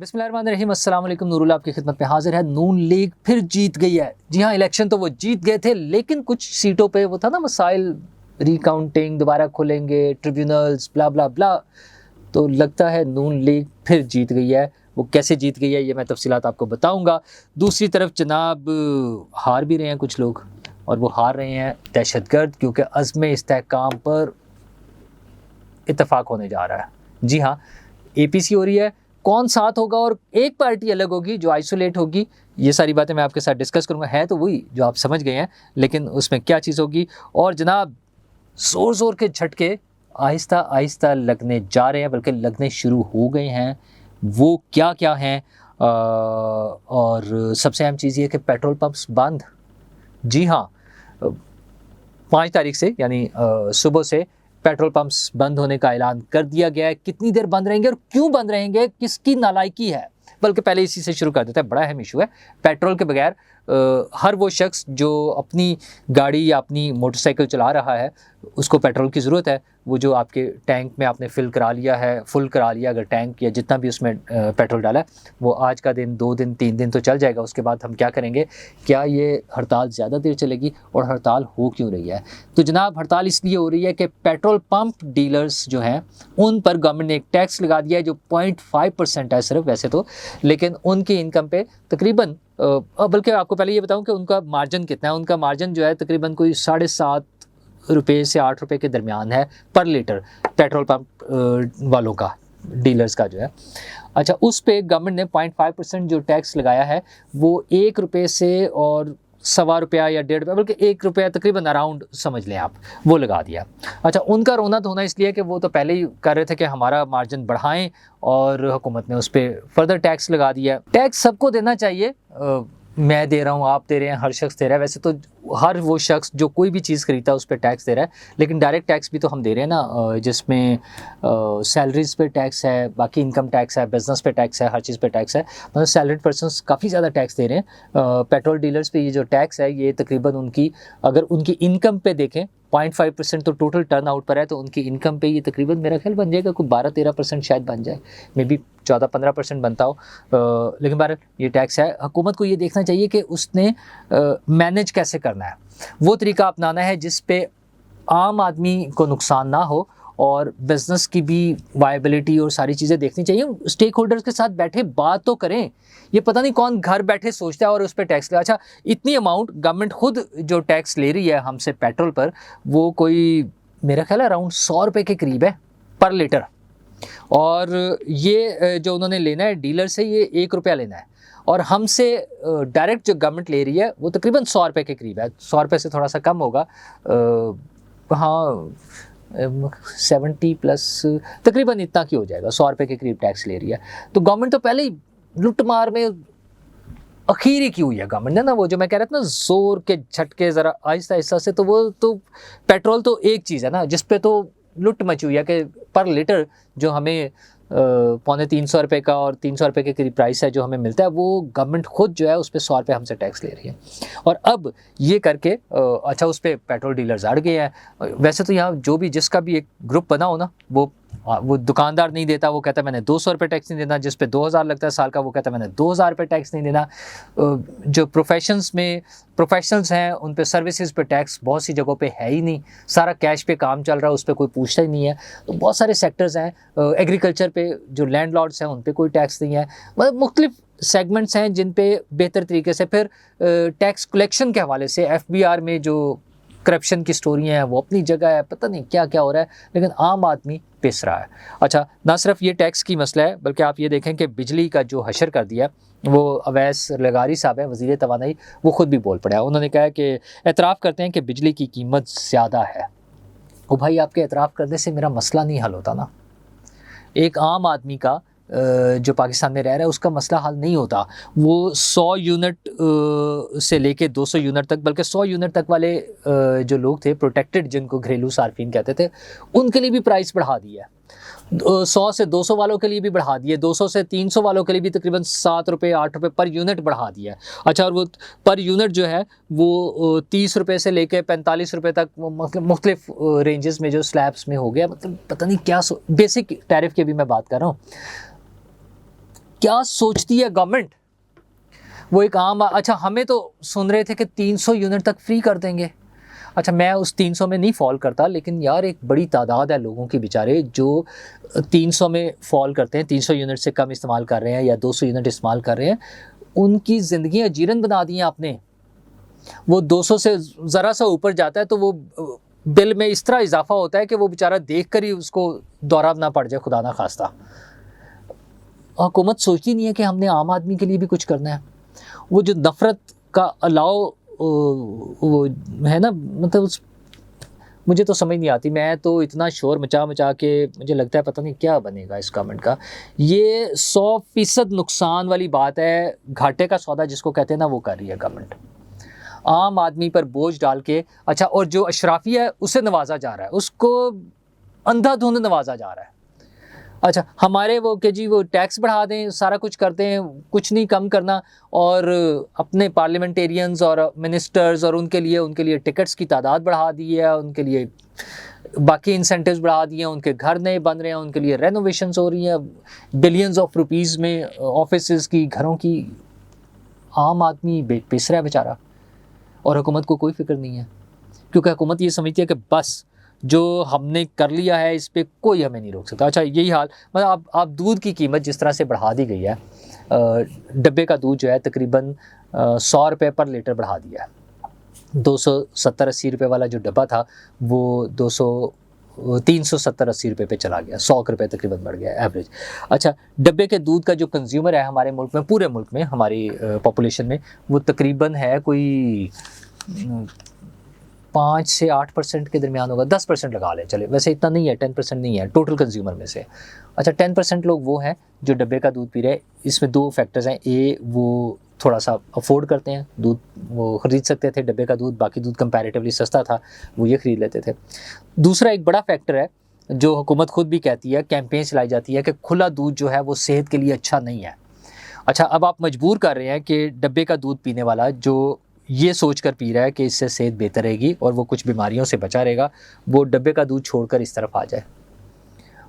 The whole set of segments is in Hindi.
बिस्मिल्लाहिर्रहमानिर्रहीम, अस्सलाम वालेकुम। नूरुल आपकी खिदमत में हाजिर है। नून लीग फिर जीत गई है। जी हाँ, इलेक्शन तो वो जीत गए थे, लेकिन कुछ सीटों पे वो था ना मसाइल, रिकाउंटिंग, दोबारा खोलेंगे ट्रिब्यूनल्स, ब्ला ब्ला ब्ला। तो लगता है नून लीग फिर जीत गई है। वो कैसे जीत गई है ये मैं तफसीलात आपको बताऊंगा। दूसरी तरफ जनाब हार भी रहे हैं कुछ लोग, और वो हार रहे हैं दहशतगर्द, क्योंकि अज़्म इस्तेहकाम पर इत्तेफाक होने जा रहा है। जी हाँ, एपीसी हो रही है, कौन साथ होगा और एक पार्टी अलग होगी जो आइसोलेट होगी। ये सारी बातें मैं आपके साथ डिस्कस करूंगा। है तो वही जो आप समझ गए हैं, लेकिन उसमें क्या चीज़ होगी। और जनाब ज़ोर ज़ोर के झटके आहिस्ता आहिस्ता लगने जा रहे हैं, बल्कि लगने शुरू हो गए हैं। वो क्या क्या हैं? और सबसे अहम चीज़ ये कि पेट्रोल पंप्स बंद। जी हाँ, 5 तारीख से यानी सुबह से पेट्रोल पंप्स बंद होने का ऐलान कर दिया गया है। कितनी देर बंद रहेंगे और क्यों बंद रहेंगे, किसकी नालायकी है? बल्कि पहले इसी से शुरू कर देता है, बड़ा अहम इशू है। पेट्रोल के बगैर हर वो शख्स जो अपनी गाड़ी या अपनी मोटरसाइकिल चला रहा है, उसको पेट्रोल की ज़रूरत है। वो जो आपके टैंक में आपने फुल करा लिया, अगर टैंक या जितना भी उसमें पेट्रोल डाला है, वो आज का दिन, 2 दिन, 3 दिन तो चल जाएगा। उसके बाद हम क्या करेंगे? क्या ये हड़ताल ज़्यादा देर चलेगी? और हड़ताल हो क्यों रही है? तो जनाब हड़ताल इसलिए हो रही है कि पेट्रोल पंप डीलर्स जो हैं, उन पर गवर्नमेंट ने एक टैक्स लगा दिया है जो 0.5% है सिर्फ वैसे तो, लेकिन उनकी इनकम पे तकरीबन बल्कि आपको पहले ये बताऊं कि उनका मार्जिन कितना है। उनका मार्जिन जो है तकरीबन कोई 7.5 रुपये से 8 रुपये के दरमियान है पर लीटर, पेट्रोल पंप वालों का, डीलर्स का जो है। अच्छा, उस पे गवर्नमेंट ने 0.5% जो टैक्स लगाया है, वो 1 रुपये से और ₹1.25 या ₹1.5, बल्कि 1 रुपया तकरीबन अराउंड समझ लें आप, वो लगा दिया। अच्छा, उनका रोना धोना इसलिए कि वो तो पहले ही कर रहे थे कि हमारा मार्जिन बढ़ाएं, और हुकूमत ने उस पर फर्दर टैक्स लगा दिया। टैक्स सबको देना चाहिए, मैं दे रहा हूँ, आप दे रहे हैं, हर शख्स दे रहा है। वैसे तो हर वो शख्स जो कोई भी चीज़ खरीदता है उस पर टैक्स दे रहा है, लेकिन डायरेक्ट टैक्स भी तो हम दे रहे हैं ना, जिसमें सैलरीज पे टैक्स है, बाकी इनकम टैक्स है, बिजनेस पे टैक्स है, हर चीज़ पे टैक्स है। मतलब सैलरीड पर्सनस काफ़ी ज़्यादा टैक्स दे रहे हैं। पेट्रोल डीलर्स पे ये जो टैक्स है, ये तकरीबन उनकी, अगर उनकी इनकम पे देखें, 0.5% तो टोटल टर्न आउट पर है, तो उनकी इनकम पे ये तकरीबन मेरा ख्याल बन जाएगा कोई 12-13% शायद बन जाए, मे बी 14-15% बनता हो। लेकिन बहरहाल ये टैक्स है। हुकूमत को ये देखना चाहिए कि उसने मैनेज कैसे करना है, वो तरीका अपनाना है जिस पे आम आदमी को नुकसान ना हो, और बिजनेस की भी वायबिलिटी और सारी चीज़ें देखनी चाहिए। स्टेक होल्डर्स के साथ बैठे बात तो करें। ये पता नहीं कौन घर बैठे सोचता है और उस पर टैक्स लगा। अच्छा, इतनी अमाउंट गवर्नमेंट खुद जो टैक्स ले रही है हमसे पेट्रोल पर, वो कोई मेरा ख्याल है अराउंड 100 रुपये के करीब है पर लीटर। और ये जो उन्होंने लेना है डीलर से, ये 1 रुपया लेना है, और हमसे डायरेक्ट जो गवर्नमेंट ले रही है वो तकरीबन 100 रुपये के करीब है। 100 रुपये से थोड़ा सा कम होगा, हाँ 70 प्लस तकरीबन इतना की हो जाएगा। 100 रुपये के करीब टैक्स ले रही है। तो गवर्नमेंट तो पहले ही लुट मार में अखीरी की हुई है गवर्नमेंट ने ना। वो जो मैं कह रहा था ना, जोर के झटके ज़रा आहिस्ता आहिस्ता से, तो वो तो पेट्रोल तो एक चीज़ है ना जिस पे तो लुट मची हुई है कि पर लीटर जो हमें 250 रुपये का और 300 रुपये के करीब प्राइस है जो हमें मिलता है, वो गवर्नमेंट खुद जो है उस पर 100 रुपये हमसे टैक्स ले रही है। और अब ये करके अच्छा, उस पर पेट्रोल डीलर्स अड़ गए हैं। वैसे तो यहाँ जो भी जिसका भी एक ग्रुप बना हो ना, वो दुकानदार नहीं देता, वो कहता है मैंने 200 रुपये टैक्स नहीं देना। जिस पे 2000 लगता है साल का, वो कहता है मैंने 2000 रुपये टैक्स नहीं देना। जो प्रोफेशनल्स हैं उन पे सर्विसेज पे टैक्स बहुत सी जगहों पे है ही नहीं। सारा कैश पे काम चल रहा है, उस पर कोई पूछता ही नहीं है। तो बहुत सारे सेक्टर्स हैं, एग्रीकल्चर पे जो लैंडलॉर्ड्स हैं उन पे कोई टैक्स नहीं है। मतलब मुख्तलिफ सेगमेंट्स हैं जिन पे बेहतर तरीके से फिर टैक्स कलेक्शन के हवाले से एफबीआर में जो करप्शन की स्टोरियाँ हैं वो अपनी जगह है, पता नहीं क्या क्या हो रहा है, लेकिन आम आदमी पिस रहा है। अच्छा, ना सिर्फ ये टैक्स की मसला है, बल्कि आप ये देखें कि बिजली का जो हशर कर दिया, वो अवैस लगारी साहब हैं, वज़ीर तवानाई, वो खुद भी बोल पड़े हैं। उन्होंने कहा कि एतराफ़ करते हैं कि बिजली की कीमत ज़्यादा है। ओ भाई, आपके एतराफ़ करने से मेरा मसला नहीं हल होता ना। एक आम आदमी का जो पाकिस्तान में रह रहा है उसका मसला हल नहीं होता। वो 100 यूनिट से लेके 200 यूनिट तक, बल्कि 100 यूनिट तक वाले जो लोग थे प्रोटेक्टेड, जिनको घरेलू सार्फिन कहते थे, उनके लिए भी प्राइस बढ़ा दी है। 100 से 200 वालों के लिए भी बढ़ा दिए, 200 से 300 वालों के लिए भी तकरीबन 7 रुपये 8 रुपये पर यूनिट बढ़ा दिया है। अच्छा, और वो पर यूनिट जो है वो 30 रुपये से लेके 45 रुपये तक, मतलब मुख्तलिफ रेंजेस में जो स्लैब्स में हो गया। मतलब पता नहीं क्या बेसिक टैरिफ की भी मैं बात कर रहा हूँ। क्या सोचती है गवर्नमेंट? वो एक आम, अच्छा हमें तो सुन रहे थे कि 300 यूनिट तक फ्री कर देंगे। अच्छा मैं उस 300 में नहीं फॉल करता, लेकिन यार एक बड़ी तादाद है लोगों की बेचारे जो 300 में फॉल करते हैं, 300 यूनिट से कम इस्तेमाल कर रहे हैं या 200 यूनिट इस्तेमाल कर रहे हैं। उनकी ज़िंदगियाँ जीरन बना दी हैं आपने। वो 200 से ज़रा सा ऊपर जाता है तो वो बिल में इस तरह इजाफा होता है कि वो बेचारा देख कर ही उसको दौरा ना पड़ जाए, खुदा ना खास्ता। हुकूमत सोचती नहीं है कि हमने आम आदमी के लिए भी कुछ करना है। वो जो नफ़रत का अलाव वो है ना, मतलब मुझे तो समझ नहीं आती। मैं तो इतना शोर मचा मचा के मुझे लगता है पता नहीं क्या बनेगा इस गवर्नमेंट का। ये 100% नुकसान वाली बात है, घाटे का सौदा जिसको कहते हैं ना, वो कर रही है गवर्नमेंट। आम आदमी पर बोझ डाल के, अच्छा और जो अशराफी है उसे नवाजा जा रहा है, उसको अंधाधुंध नवाजा जा रहा है। अच्छा हमारे वो कि जी वो टैक्स बढ़ा दें, सारा कुछ करते हैं, कुछ नहीं कम करना, और अपने पार्लियामेंटेरियंस और मिनिस्टर्स और उनके लिए टिकट्स की तादाद बढ़ा दी है, उनके लिए बाकी इंसेंटिव्स बढ़ा दिए हैं, उनके घर नए बन रहे हैं, उनके लिए रेनोवेशंस हो रही हैं, बिलियंस ऑफ रुपीज़ में ऑफिस की, घरों की। आम आदमी पिस रहा है बेचारा, और हुकूमत को कोई फिक्र नहीं है, क्योंकि हुकूमत ये समझती है कि बस जो हमने कर लिया है इस पर कोई हमें नहीं रोक सकता। अच्छा यही हाल, मतलब आप दूध की कीमत जिस तरह से बढ़ा दी गई है, डब्बे का दूध जो है तकरीबन 100 रुपये पर लीटर बढ़ा दिया है। 270-80 रुपये वाला जो डब्बा था वो 370-80 रुपये पे चला गया, 100 रुपये तकरीबन बढ़ गया एवरेज। अच्छा डब्बे के दूध का जो कंज्यूमर है हमारे मुल्क में, पूरे मुल्क में हमारी पॉपुलेशन में, वो तकरीबन है कोई 5 से 8% के दरमियान होगा, 10% लगा लें चले, वैसे इतना नहीं है, 10% नहीं है टोटल कंज्यूमर में से। अच्छा 10% लोग वो हैं जो डब्बे का दूध पी रहे हैं। इसमें दो फैक्टर्स हैं, ए वो थोड़ा सा अफोर्ड करते हैं दूध, वो ख़रीद सकते थे डब्बे का दूध, बाकी दूध कंपैरेटिवली सस्ता था, वो ये ख़रीद लेते थे। दूसरा एक बड़ा फैक्टर है जो हुकूमत खुद भी कहती है, कैंपेन चलाई जाती है कि खुला दूध जो है वो सेहत के लिए अच्छा नहीं है। अच्छा अब आप मजबूर कर रहे हैं कि डब्बे का दूध पीने वाला जो ये सोच कर पी रहा है कि इससे सेहत बेहतर रहेगी और वो कुछ बीमारियों से बचा रहेगा, वो डब्बे का दूध छोड़कर इस तरफ आ जाए।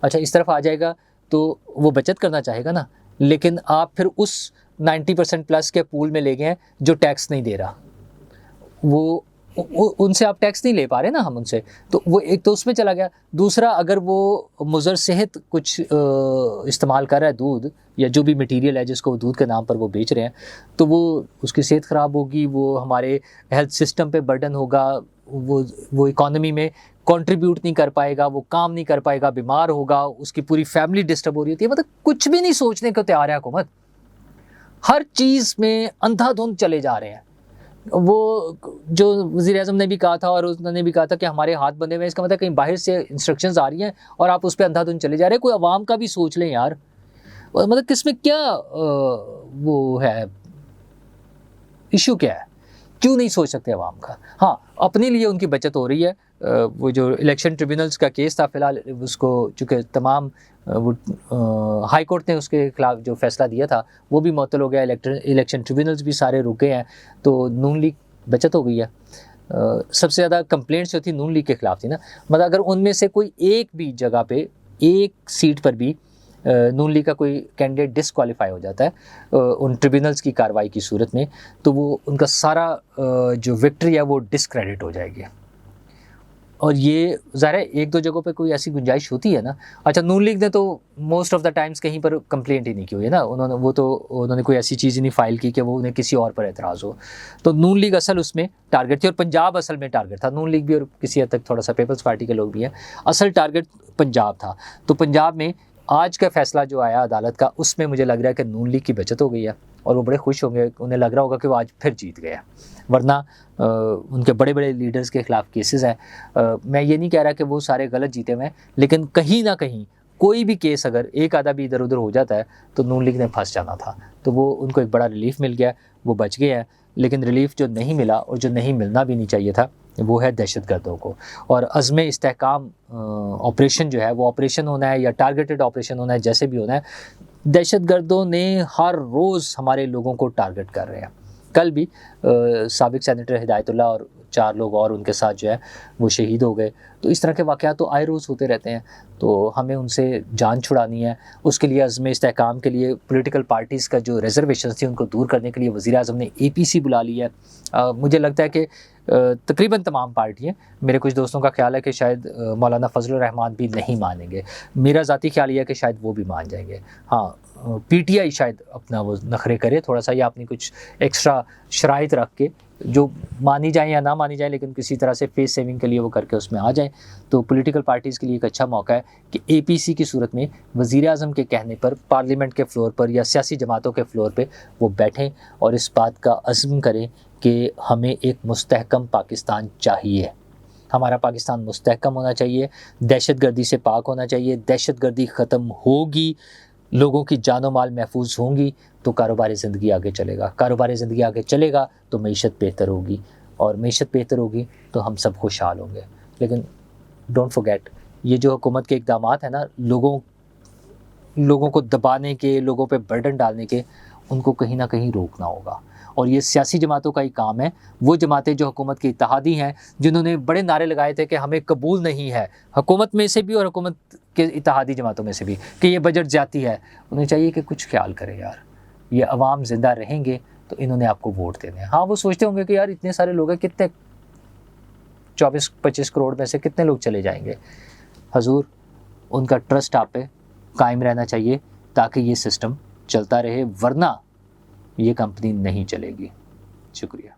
अच्छा इस तरफ आ जाएगा तो वो बचत करना चाहेगा ना, लेकिन आप फिर उस 90% प्लस के पूल में ले गए हैं जो टैक्स नहीं दे रहा। वो उनसे आप टैक्स नहीं ले पा रहे ना हम उनसे, तो वो एक तो उसमें चला गया। दूसरा अगर वो मुज़र सेहत कुछ इस्तेमाल कर रहा है दूध या जो भी मटेरियल है जिसको दूध के नाम पर वो बेच रहे हैं, तो वो उसकी सेहत ख़राब होगी, वो हमारे हेल्थ सिस्टम पे बर्डन होगा, वो इकॉनमी में कंट्रीब्यूट नहीं कर पाएगा, वो काम नहीं कर पाएगा, बीमार होगा, उसकी पूरी फैमिली डिस्टर्ब हो रही होती है। मतलब कुछ भी नहीं सोचने को तैयार है हुकूमत, हर चीज़ में अंधाधुंध चले जा रहे हैं। वो जो वज़ीर-ए-आज़म ने भी कहा था और उन्होंने भी कहा था कि हमारे हाथ बंधे हुए हैं, इसका मतलब कहीं बाहर से इंस्ट्रक्शंस आ रही हैं और आप उस पर अंधाधुंध चले जा रहे हैं। कोई अवाम का भी सोच लें यार, मतलब किसमें क्या वो है, इशू क्या है, क्यों नहीं सोच सकते अवाम का। हाँ अपने लिए उनकी बचत हो रही है। वो जो इलेक्शन ट्रिब्यूनल्स का केस था फ़िलहाल उसको चूँकि तमाम वो हाई कोर्ट ने उसके खिलाफ जो फैसला दिया था वो भी मुअत्तल हो गया, इलेक्शन ट्रिब्यूनल्स भी सारे रुक गए हैं, तो नून लीग बचत हो गई है। सबसे ज़्यादा कंप्लेंट्स जो थी नून लीग के ख़िलाफ़ थी ना, मतलब अगर उनमें से कोई एक भी जगह पे, एक सीट पर भी नून लीग का कोई कैंडिडेट डिसक्वालीफाई हो जाता है उन ट्रिब्यूनल्स की कार्रवाई की सूरत में, तो वो उनका सारा जो विक्ट्री है वो डिसक्रेडिट हो जाएगी। और ये ज़ाहिर है एक दो जगहों पे कोई ऐसी गुंजाइश होती है ना। अच्छा नून लीग ने तो मोस्ट ऑफ द टाइम्स कहीं पर कंप्लेंट ही नहीं की हुई है ना, उन्होंने कोई ऐसी चीज़ ही नहीं फाइल की कि वो उन्हें किसी और पर एतराज़ हो। तो नून लीग असल उसमें टारगेट थी और पंजाब असल में टारगेट था। नून लीग भी और किसी हद तक थोड़ा सा पीपल्स पार्टी के लोग भी हैं, असल टारगेट पंजाब था। तो पंजाब में आज का फैसला जो आया अदालत का, उसमें मुझे लग रहा है कि नून लीग की बचत हो गई है और वो बड़े खुश होंगे, उन्हें लग रहा होगा कि वो आज फिर जीत गया। वरना उनके बड़े बड़े लीडर्स के ख़िलाफ़ केसेस हैं। मैं ये नहीं कह रहा कि वो सारे गलत जीते हुए हैं, लेकिन कहीं ना कहीं कोई भी केस अगर एक आधा भी इधर उधर हो जाता है तो नून लीग ने फंस जाना था। तो वो उनको एक बड़ा रिलीफ मिल गया, वो बच गए हैं। लेकिन रिलीफ जो नहीं मिला और जो नहीं मिलना भी नहीं चाहिए था वो है दहशतगर्दों को। और अज़्म इस्तेहकाम ऑपरेशन जो है वो ऑपरेशन होना है या टारगेटेड ऑपरेशन होना है, जैसे भी होना है, दहशतगर्दों ने हर रोज़ हमारे लोगों को टारगेट कर रहे हैं। कल भी साबिक सेनेटर हिदायतुल्लाह और 4 लोग और उनके साथ जो है वो शहीद हो गए। तो इस तरह के वाक़यात तो आए रोज़ होते रहते हैं, तो हमें उनसे जान छुड़ानी है। उसके लिए अज़्म इस्तेहकाम के लिए पॉलिटिकल पार्टीज़ का जो रिज़र्वेशंस थी उनको दूर करने के लिए वज़ीर-ए-आज़म ने एपीसी बुला ली है। मुझे लगता है कि तकरीबन तमाम पार्टियाँ, मेरे कुछ दोस्तों का ख़्याल है कि शायद मौलाना फ़ज़लुर रहमान भी नहीं मानेंगे। मेरा ज़ाती ख़्याल ये है कि शायद वो भी मान जाएँगे। हाँ, पीटीआई शायद अपना वो नखरे करे थोड़ा-सा, या अपनी कुछ एक्स्ट्रा शराइत रख के, जो मानी जाए या ना मानी जाए, लेकिन किसी तरह से फेस सेविंग के लिए वो करके उसमें आ जाएँ। तो पॉलिटिकल पार्टीज़ के लिए एक अच्छा मौका है कि एपीसी की सूरत में वज़ीर-ए-आज़म के कहने पर पार्लियामेंट के फ्लोर पर या सियासी जमातों के फ्लोर पे वो बैठें और इस बात का अज़्म करें कि हमें एक मुस्तहकम पाकिस्तान चाहिए। हमारा पाकिस्तान मुस्तहकम होना चाहिए, दहशतगर्दी से पाक होना चाहिए। दहशतगर्दी ख़त्म होगी, लोगों की जानो माल महफूज होंगी, तो कारोबारी ज़िंदगी आगे चलेगा। कारोबारी ज़िंदगी आगे चलेगा तो मईशत बेहतर होगी, और मईशत बेहतर होगी तो हम सब खुशहाल होंगे। लेकिन डोंट फॉरगेट, ये जो हुकूमत के इक़दामात हैं ना, लोगों को दबाने के, लोगों पे बर्डन डालने के, उनको कहीं ना कहीं रोकना होगा। और ये सियासी जमातों का ही काम है। वो जमातें जो हुकूमत के इत्तेहादी हैं, जिन्होंने बड़े नारे लगाए थे कि हमें कबूल नहीं है, हुकूमत में से भी और हुकूमत के इत्तेहादी जमातों में से भी, कि ये बजट ज़्यादती है, उन्हें चाहिए कि कुछ ख्याल करें यार। ये अवाम ज़िंदा रहेंगे तो इन्होंने आपको वोट देने हैं। हाँ, वो सोचते होंगे कि यार इतने सारे लोग हैं, कितने 24-25 करोड़ में से कितने लोग चले जाएंगे। हजूर, उनका ट्रस्ट आप पे कायम रहना चाहिए ताकि ये सिस्टम चलता रहे, वरना ये कंपनी नहीं चलेगी। शुक्रिया।